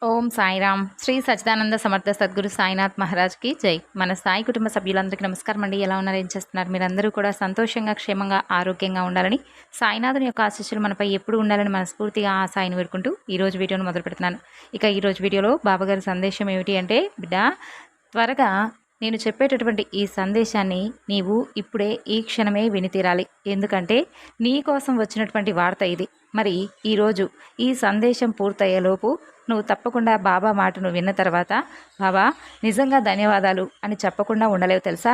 ఓం సాయిరామ్. శ్రీ సచ్చిదానంద సమర్థ సద్గురు సాయినాథ్ మహారాజ్కి జై. మన సాయి కుటుంబ సభ్యులందరికీ నమస్కారం అండి. ఎలా ఉన్నారు, ఏం చేస్తున్నారు? మీరందరూ కూడా సంతోషంగా, క్షేమంగా, ఆరోగ్యంగా ఉండాలని, సాయినాథుని యొక్క ఆశీస్సులు మనపై ఎప్పుడు ఉండాలని మనస్ఫూర్తిగా ఆ సాయిని వేడుకుంటూ ఈరోజు వీడియోను మొదలు పెడుతున్నాను. ఇక ఈరోజు వీడియోలో బాబాగారి సందేశం ఏమిటి అంటే, బిడ్డ త్వరగా నేను చెప్పేటటువంటి ఈ సందేశాన్ని నీవు ఇప్పుడే ఈ క్షణమే విని తీరాలి. ఎందుకంటే నీ కోసం వచ్చినటువంటి వార్త ఇది. మరి ఈరోజు ఈ సందేశం పూర్తయ్యేలోపు నువ్వు తప్పకుండా బాబా మాటను విన్న తర్వాత, బాబా నిజంగా ధన్యవాదాలు అని చెప్పకుండా ఉండలేవు తెలుసా.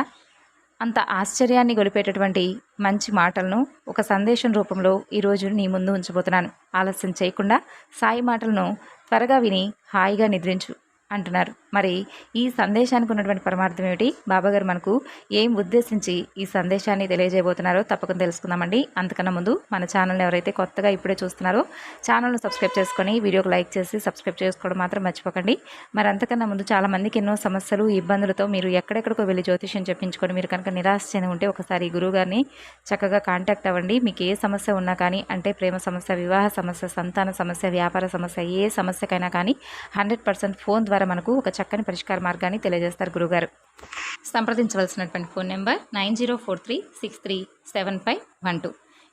అంత ఆశ్చర్యాన్ని గొలిపేటటువంటి మంచి మాటలను ఒక సందేశం రూపంలో ఈరోజు నీ ముందు ఉంచబోతున్నాను. ఆలస్యం చేయకుండా సాయి మాటలను త్వరగా విని హాయిగా నిద్రించు అంటున్నారు. మరి ఈ సందేశానికి ఉన్నటువంటి పరమార్థం ఏమిటి, బాబాగారు మనకు ఏం ఉద్దేశించి ఈ సందేశాన్ని తెలియజేయబోతున్నారో తప్పకుండా తెలుసుకుందామండి. అంతకన్నా ముందు మన ఛానల్ని ఎవరైతే కొత్తగా ఇప్పుడే చూస్తున్నారో ఛానల్ను సబ్స్క్రైబ్ చేసుకొని వీడియోకి లైక్ చేసి సబ్స్క్రైబ్ చేసుకోవడం మాత్రం మర్చిపోకండి. మరి అంతకన్నా ముందు చాలామందికి ఎన్నో సమస్యలు, ఇబ్బందులతో మీరు ఎక్కడెక్కడికో వెళ్ళి జ్యోతిష్యం చెప్పించుకొని మీరు కనుక నిరాశ చెంది ఉంటే ఒకసారి గురువుగారిని చక్కగా కాంటాక్ట్ అవ్వండి. మీకు ఏ సమస్య ఉన్నా కానీ, అంటే ప్రేమ సమస్య, వివాహ సమస్య, సంతాన సమస్య, వ్యాపార సమస్య, ఏ సమస్యకైనా కానీ 100% ఫోన్ ద్వారా మనకు ఒక చక్కని పరిష్కార మార్గాన్ని తెలియజేస్తారు గురుగారు. సంప్రదించవలసినటువంటి ఫోన్ నెంబర్ 9043637512.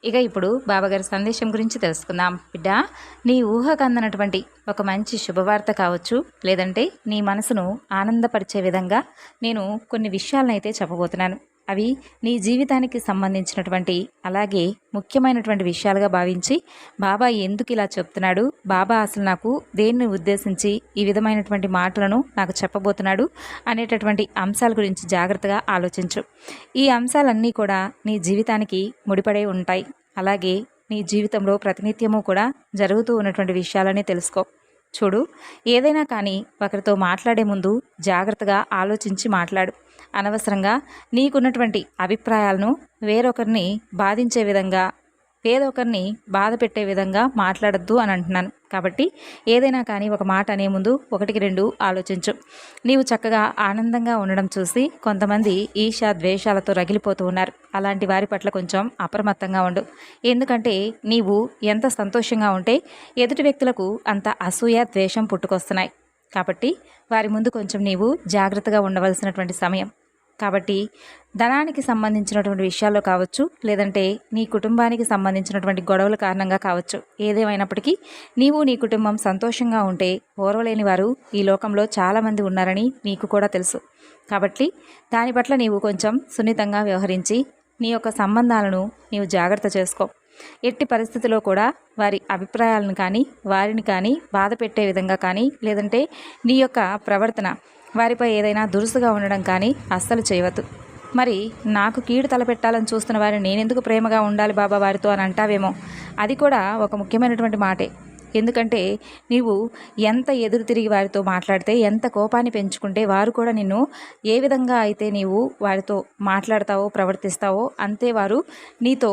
ఇక ఇప్పుడు బాబాగారి సందేశం గురించి తెలుసుకుందాం. బిడ్డ, నీ ఊహకు అందనటువంటి ఒక మంచి శుభవార్త కావచ్చు, లేదంటే నీ మనసును ఆనందపరిచే విధంగా నేను కొన్ని విషయాలనైతే చెప్పబోతున్నాను. అవి నీ జీవితానికి సంబంధించినటువంటి, అలాగే ముఖ్యమైనటువంటి విషయాలుగా భావించి బాబా ఎందుకు ఇలా చెప్తున్నాడు, బాబా అసలు నాకు దేన్ని ఉద్దేశించి ఈ విధమైనటువంటి మాటలను నాకు చెప్పబోతున్నాడు అనేటటువంటి అంశాల గురించి జాగ్రత్తగా ఆలోచించు. ఈ అంశాలన్నీ కూడా నీ జీవితానికి ముడిపడే ఉంటాయి. అలాగే నీ జీవితంలో ప్రతినిత్యము కూడా జరుగుతూ ఉన్నటువంటి విషయాలని తెలుసుకో. చూడు, ఏదైనా కానీ ఒకరితో మాట్లాడే ముందు జాగ్రత్తగా ఆలోచించి మాట్లాడు. అనవసరంగా నీకున్నటువంటి అభిప్రాయాలను వేరొకరిని బాధించే విధంగా, వేరొకరిని బాధ పెట్టే విధంగా మాట్లాడద్దు అని అంటున్నాను. కాబట్టి ఏదైనా కానీ ఒక మాట అనే ముందు ఒకటికి రెండు ఆలోచించు. నీవు చక్కగా ఆనందంగా ఉండడం చూసి కొంతమంది ఈర్ష్య, ద్వేషాలతో రగిలిపోతూ ఉన్నారు. అలాంటి వారి పట్ల కొంచెం అప్రమత్తంగా ఉండు. ఎందుకంటే నీవు ఎంత సంతోషంగా ఉంటే ఎదుటి వ్యక్తులకు అంత అసూయ, ద్వేషం పుట్టుకొస్తున్నాయి. కాబట్టి వారి ముందు కొంచెం నీవు జాగ్రత్తగా ఉండవలసినటువంటి సమయం. కాబట్టి ధనానికి సంబంధించినటువంటి విషయాల్లో కావచ్చు, లేదంటే నీ కుటుంబానికి సంబంధించినటువంటి గొడవల కారణంగా కావచ్చు, ఏదేమైనప్పటికీ నీవు నీ కుటుంబం సంతోషంగా ఉంటే ఓర్వలేని వారు ఈ లోకంలో చాలామంది ఉన్నారని నీకు కూడా తెలుసు. కాబట్టి దాని పట్ల నీవు కొంచెం సున్నితంగా వ్యవహరించి నీ యొక్క సంబంధాలను నీవు జాగ్రత్త చేసుకో. ఎట్టి పరిస్థితిలో కూడా వారి అభిప్రాయాలను కానీ, వారిని కానీ బాధ పెట్టే విధంగా కానీ, లేదంటే నీ యొక్క ప్రవర్తన వారిపై ఏదైనా దురుసుగా ఉండడం కానీ అస్సలు చేయవద్దు. మరి నాకు కీడు తలపెట్టాలని చూస్తున్న వారిని నేనెందుకు ప్రేమగా ఉండాలి బాబా వారితో అని అంటావేమో, అది కూడా ఒక ముఖ్యమైనటువంటి మాటే. ఎందుకంటే నీవు ఎంత ఎదురు తిరిగి వారితో మాట్లాడితే, ఎంత కోపాన్ని పెంచుకుంటే వారు కూడా నిన్ను ఏ విధంగా అయితే నీవు వారితో మాట్లాడతావో, ప్రవర్తిస్తావో అంతే వారు నీతో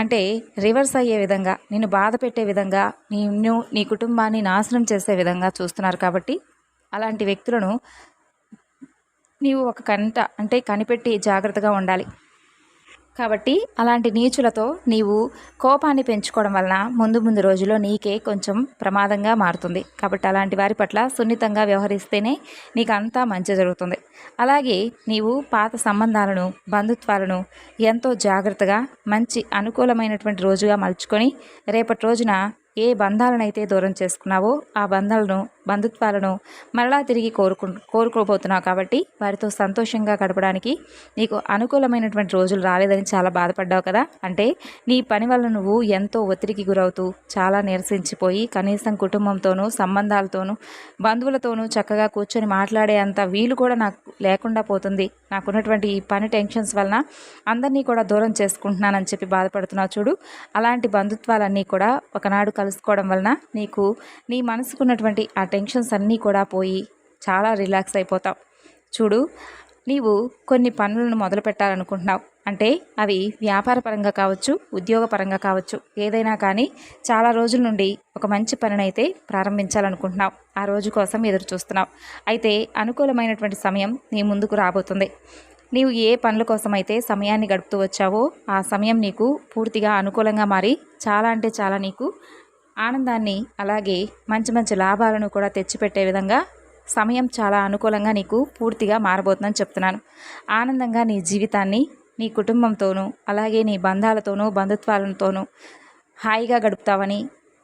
అంటే రివర్స్ అయ్యే విధంగా, నిన్ను బాధ పెట్టే విధంగా, నిన్ను నీ కుటుంబాన్ని నాశనం చేసే విధంగా చూస్తున్నారు. కాబట్టి అలాంటి వ్యక్తులను నీవు ఒక కనిపెట్టి జాగ్రత్తగా ఉండాలి. కాబట్టి అలాంటి నీచులతో నీవు కోపాన్ని పెంచుకోవడం వలన ముందు రోజుల్లో నీకే కొంచెం ప్రమాదంగా మారుతుంది. కాబట్టి అలాంటి వారి పట్ల సున్నితంగా వ్యవహరిస్తేనే నీకు అంతా మంచి జరుగుతుంది. అలాగే నీవు పాత సంబంధాలను, బంధుత్వాలను ఎంతో జాగ్రత్తగా మంచి అనుకూలమైనటువంటి రోజుగా మలుచుకొని రేపటి రోజున ఏ బంధాలనైతే దూరం చేసుకున్నావో ఆ బంధుత్వాలను మరలా తిరిగి కోరుకోబోతున్నావు. కాబట్టి వారితో సంతోషంగా గడపడానికి నీకు అనుకూలమైనటువంటి రోజులు రాలేదని చాలా బాధపడ్డావు కదా. అంటే నీ పని వల్ల నువ్వు ఎంతో ఒత్తిడికి గురవుతూ చాలా నీరసించిపోయి కనీసం కుటుంబంతోనూ, సంబంధాలతోనూ, బంధువులతోనూ చక్కగా కూర్చొని మాట్లాడే అంత వీలు కూడా నాకు లేకుండా పోతుంది, నాకున్నటువంటి ఈ పని టెన్షన్స్ వలన అందరినీ కూడా దూరం చేసుకుంటున్నానని చెప్పి బాధపడుతున్నావు. చూడు, అలాంటి బంధుత్వాలన్నీ కూడా ఒకనాడు కలుసుకోవడం వలన నీకు నీ మనసుకున్నటువంటి ఆ టెన్షన్స్ అన్నీ కూడా పోయి చాలా రిలాక్స్ అయిపోతావు. చూడు, నీవు కొన్ని పనులను మొదలు పెట్టాలనుకుంటున్నావు. అంటే అవి వ్యాపార పరంగా కావచ్చు, ఉద్యోగ పరంగా కావచ్చు, ఏదైనా కానీ చాలా రోజుల నుండి ఒక మంచి పనినైతే ప్రారంభించాలనుకుంటున్నావు. ఆ రోజు కోసం ఎదురు చూస్తున్నావు. అయితే అనుకూలమైనటువంటి సమయం నీ ముందుకు రాబోతుంది. నీవు ఏ పనుల కోసమైతే సమయాన్ని గడుపుతూ వచ్చావో ఆ సమయం నీకు పూర్తిగా అనుకూలంగా మారి చాలా అంటే చాలా నీకు ఆనందాన్ని అలాగే మంచి మంచి లాభాలను కూడా తెచ్చిపెట్టే విధంగా సమయం చాలా అనుకూలంగా నీకు పూర్తిగా మారబోతుందని చెప్తున్నాను. ఆనందంగా నీ జీవితాన్ని నీ కుటుంబంతోనూ అలాగే నీ బంధాలతోనూ బంధుత్వాలతోనూ హాయిగా గడుపుతావని,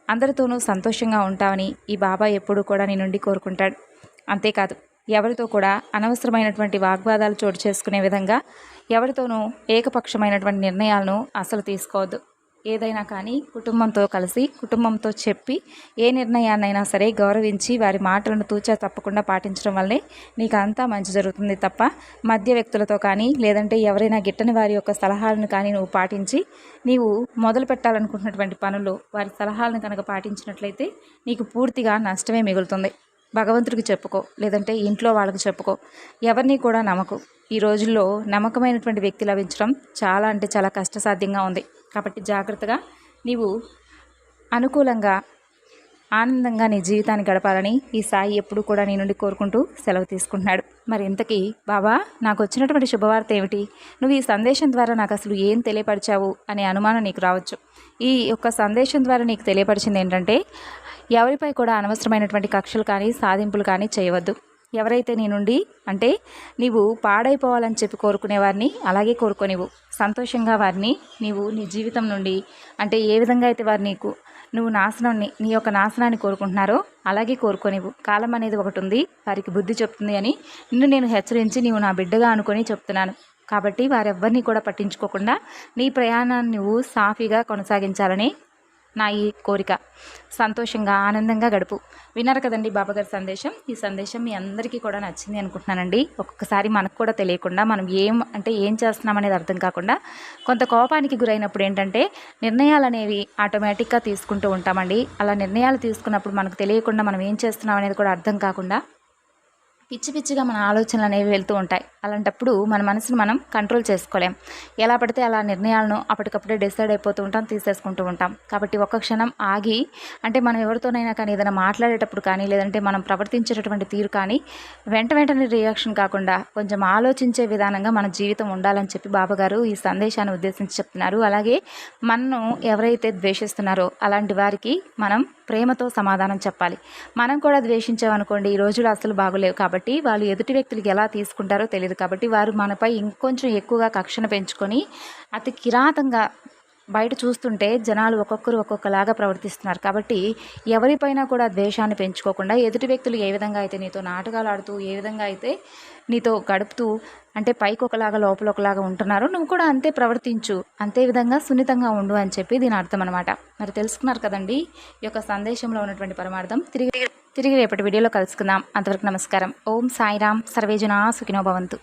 అందరితోనూ సంతోషంగా ఉంటావని ఈ బాబా ఎప్పుడూ కూడా నీ నుండి కోరుకుంటాడు. అంతేకాదు, ఎవరితో కూడా అనవసరమైనటువంటి వాగ్వాదాలు చోటు చేసుకునే విధంగా ఎవరితోనూ ఏకపక్షమైనటువంటి నిర్ణయాలను అసలు తీసుకోవద్దు. ఏదైనా కానీ కుటుంబంతో కలిసి కుటుంబంతో చెప్పి ఏ నిర్ణయాన్నైనా సరే గౌరవించి వారి మాటలను తూచా తప్పకుండా పాటించడం వల్లే నీకు అంతా మంచి జరుగుతుంది తప్ప మధ్య వ్యక్తులతో కానీ లేదంటే ఎవరైనా గిట్టని వారి యొక్క సలహాలను కానీ నువ్వు పాటించి నీవు మొదలు పెట్టాలనుకుంటున్నటువంటి పనులు వారి సలహాలను కనుక పాటించినట్లయితే నీకు పూర్తిగా నష్టమే మిగులుతుంది. భగవంతుడికి చెప్పుకో, లేదంటే ఇంట్లో వాళ్ళకి చెప్పుకో, ఎవరిని కూడా నమ్మకు. ఈ రోజుల్లో నమ్మకమైనటువంటి వ్యక్తి లభించడం చాలా అంటే చాలా కష్టసాధ్యంగా ఉంది. కాబట్టి జాగ్రత్తగా నీవు అనుకూలంగా ఆనందంగా నీ జీవితాన్ని గడపాలని ఈ సాయి ఎప్పుడు కూడా నీ నుండి కోరుకుంటూ సెలవు తీసుకుంటున్నాడు. మరి ఇంతకీ బాబా నాకు వచ్చినటువంటి శుభవార్త ఏమిటి, నువ్వు ఈ సందేశం ద్వారా నాకు అసలు ఏం తెలియపరిచావు అనే అనుమానం నీకు రావచ్చు. ఈ యొక్క సందేశం ద్వారా నీకు తెలియపరిచింది ఏంటంటే, ఎవరిపై కూడా అనవసరమైనటువంటి కక్షలు కానీ సాధింపులు కానీ చేయవద్దు. ఎవరైతే నీ నుండి అంటే నీవు పాడైపోవాలని చెప్పి కోరుకునే వారిని అలాగే కోరుకోనివ్వు. సంతోషంగా వారిని నీవు నీ జీవితం నుండి అంటే ఏ విధంగా అయితే వారు నువ్వు నీ యొక్క నాశనాన్ని కోరుకుంటున్నారో అలాగే కోరుకోనివ్వు. కాలం అనేది ఒకటి ఉంది, వారికి బుద్ధి చెప్తుంది అని నిన్ను నేను హెచ్చరించి నీవు నా బిడ్డగా అనుకొని చెప్తున్నాను. కాబట్టి వారెవ్వరిని కూడా పట్టించుకోకుండా నీ ప్రయాణాన్ని నువ్వు సాఫీగా కొనసాగించాలని నా ఈ కోరిక. సంతోషంగా ఆనందంగా గడుపు. విన్నారు కదండి బాబాగారి సందేశం. ఈ సందేశం మీ అందరికీ కూడా నచ్చింది అనుకుంటున్నానండి. ఒక్కొక్కసారి మనకు కూడా తెలియకుండా మనం ఏం చేస్తున్నాం అనేది అర్థం కాకుండా కొంత కోపానికి గురైనప్పుడు ఏంటంటే నిర్ణయాలు అనేవి ఆటోమేటిక్గా తీసుకుంటూ ఉంటామండి. అలా నిర్ణయాలు తీసుకున్నప్పుడు మనకు తెలియకుండా మనం ఏం చేస్తున్నాం అనేది కూడా అర్థం కాకుండా పిచ్చి పిచ్చిగా మన ఆలోచనలు అనేవి వెళ్తూ ఉంటాయి. అలాంటప్పుడు మన మనసును మనం కంట్రోల్ చేసుకోలేం. ఎలా పడితే అలా నిర్ణయాలను అప్పటికప్పుడే డిసైడ్ అయిపోతూ ఉంటాం, తీసేసుకుంటూ ఉంటాం. కాబట్టి ఒక్క క్షణం ఆగి అంటే మనం ఎవరితోనైనా కానీ ఏదైనా మాట్లాడేటప్పుడు కానీ లేదంటే మనం ప్రవర్తించేటటువంటి తీరు కానీ వెంటనే రియాక్షన్ కాకుండా కొంచెం ఆలోచించే విధానంగా మన జీవితం ఉండాలని చెప్పి బాబాగారు ఈ సందేశాన్ని ఉద్దేశించి చెప్తున్నారు. అలాగే మనను ఎవరైతే ద్వేషిస్తున్నారో అలాంటి వారికి మనం ప్రేమతో సమాధానం చెప్పాలి. మనం కూడా ద్వేషించామనుకోండి ఈ రోజులు అసలు బాగోలేవు. కాబట్టి వాళ్ళు ఎదుటి వ్యక్తులకి ఎలా తీసుకుంటారో తెలియదు. కాబట్టి వారు మనపై ఇంకొంచెం ఎక్కువగా కక్షను పెంచుకొని అతి కిరాతంగా బయట చూస్తుంటే జనాలు ఒక్కొక్కరు ఒక్కొక్కలాగా ప్రవర్తిస్తున్నారు. కాబట్టి ఎవరిపైనా కూడా ద్వేషాన్ని పెంచుకోకుండా ఎదుటి వ్యక్తులు ఏ విధంగా అయితే నీతో నాటకాలు ఆడుతూ ఏ విధంగా అయితే నీతో గడుపుతూ అంటే పైకి ఒకలాగా లోపల ఒకలాగా ఉంటున్నారో నువ్వు కూడా అంతే ప్రవర్తించు, అంతే విధంగా సున్నితంగా ఉండు అని చెప్పి దీని అర్థం అనమాట. మరి తెలుసుకున్నారు కదండి ఈ యొక్క సందేశంలో ఉన్నటువంటి పరమార్థం. తిరిగి రేపటి వీడియోలో కలుసుకుందాం. అంతవరకు నమస్కారం. ఓం సాయిరామ్. సర్వేజనా సుఖినో భవంతు.